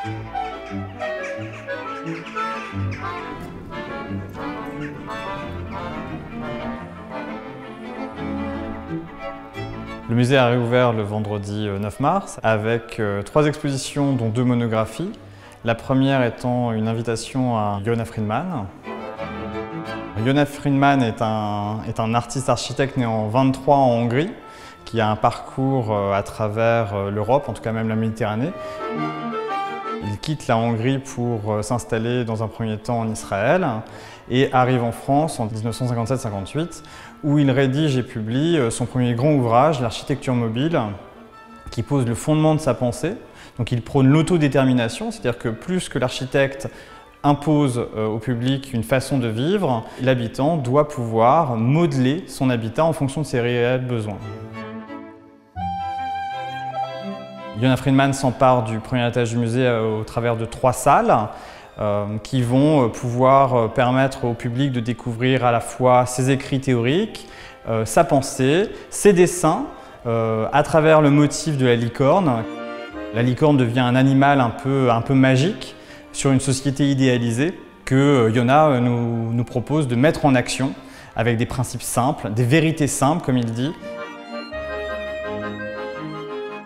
Le musée a réouvert le vendredi 9 mars avec 3 expositions dont 2 monographies. La première étant une invitation à Yona Friedman. Yona Friedman est un artiste architecte né en 1923 en Hongrie, qui a un parcours à travers l'Europe, en tout cas même la Méditerranée. Il quitte la Hongrie pour s'installer dans un premier temps en Israël et arrive en France en 1957-58 où il rédige et publie son premier grand ouvrage, L'architecture mobile, qui pose le fondement de sa pensée. Donc il prône l'autodétermination, c'est-à-dire que plus que l'architecte impose au public une façon de vivre, l'habitant doit pouvoir modeler son habitat en fonction de ses réels besoins. Yona Friedman s'empare du premier étage du musée au travers de 3 salles qui vont pouvoir permettre au public de découvrir à la fois ses écrits théoriques, sa pensée, ses dessins, à travers le motif de la licorne. La licorne devient un animal un peu magique sur une société idéalisée que Yona nous propose de mettre en action avec des principes simples, des vérités simples comme il dit.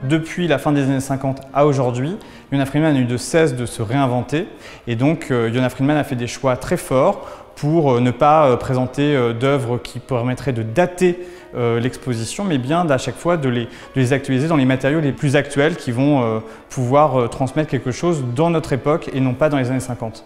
Depuis la fin des années 50 à aujourd'hui, Yona Friedman a eu de cesse de se réinventer et donc Yona Friedman a fait des choix très forts pour ne pas présenter d'œuvres qui permettraient de dater l'exposition, mais bien à chaque fois de les actualiser dans les matériaux les plus actuels qui vont pouvoir transmettre quelque chose dans notre époque et non pas dans les années 50.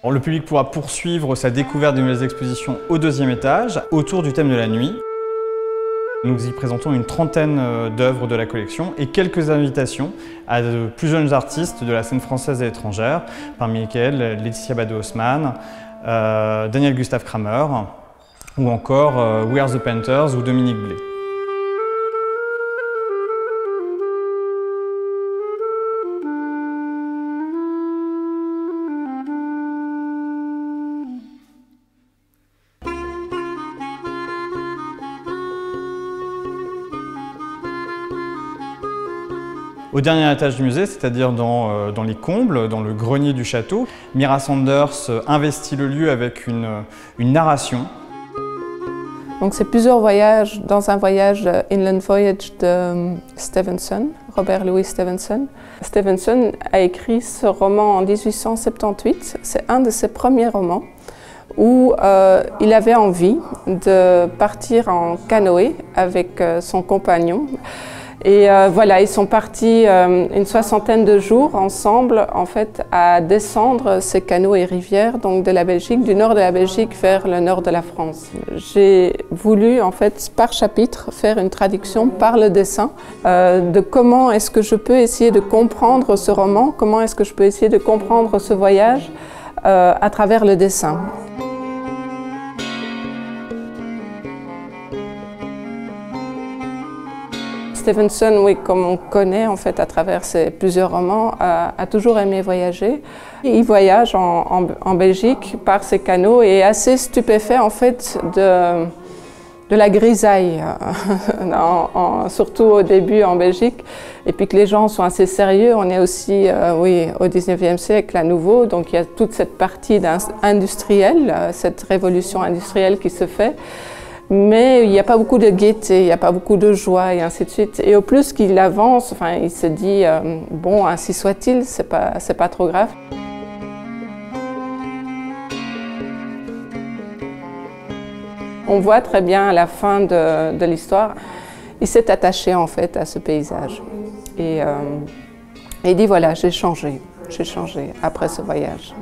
Le public pourra poursuivre sa découverte de nouvelles expositions au 2e étage, autour du thème de la nuit. Nous y présentons une trentaine d'œuvres de la collection et quelques invitations à de plus jeunes artistes de la scène française et étrangère, parmi lesquels Laetitia Bado-Haussmann, Daniel Gustav Kramer ou encore We Are the Painters ou Dominique Blé. Au dernier étage du musée, c'est-à-dire dans les combles, dans le grenier du château, Mira Sanders investit le lieu avec une narration. Donc c'est plusieurs voyages dans un voyage Inland Voyage de Stevenson, Robert Louis Stevenson. Stevenson a écrit ce roman en 1878, c'est un de ses premiers romans où il avait envie de partir en canoë avec son compagnon. Et voilà, ils sont partis une 60aine de jours ensemble en fait à descendre ces canaux et rivières donc de la Belgique, du nord de la Belgique vers le nord de la France. J'ai voulu en fait par chapitre faire une traduction par le dessin de comment est-ce que je peux essayer de comprendre ce roman, comment est-ce que je peux essayer de comprendre ce voyage à travers le dessin. Stevenson, oui, comme on connaît en fait à travers ses plusieurs romans, a toujours aimé voyager. Il voyage en Belgique par ses canaux et est assez stupéfait en fait de la grisaille, surtout au début en Belgique, et puis que les gens sont assez sérieux. On est aussi oui, au 19e siècle à nouveau, donc il y a toute cette partie industrielle, cette révolution industrielle qui se fait. Mais il n'y a pas beaucoup de gaieté, il n'y a pas beaucoup de joie et ainsi de suite. Et au plus qu'il avance, enfin, il se dit bon, ainsi soit-il, c'est pas trop grave. On voit très bien à la fin de l'histoire, il s'est attaché en fait à ce paysage. Et il dit voilà, j'ai changé après ce voyage.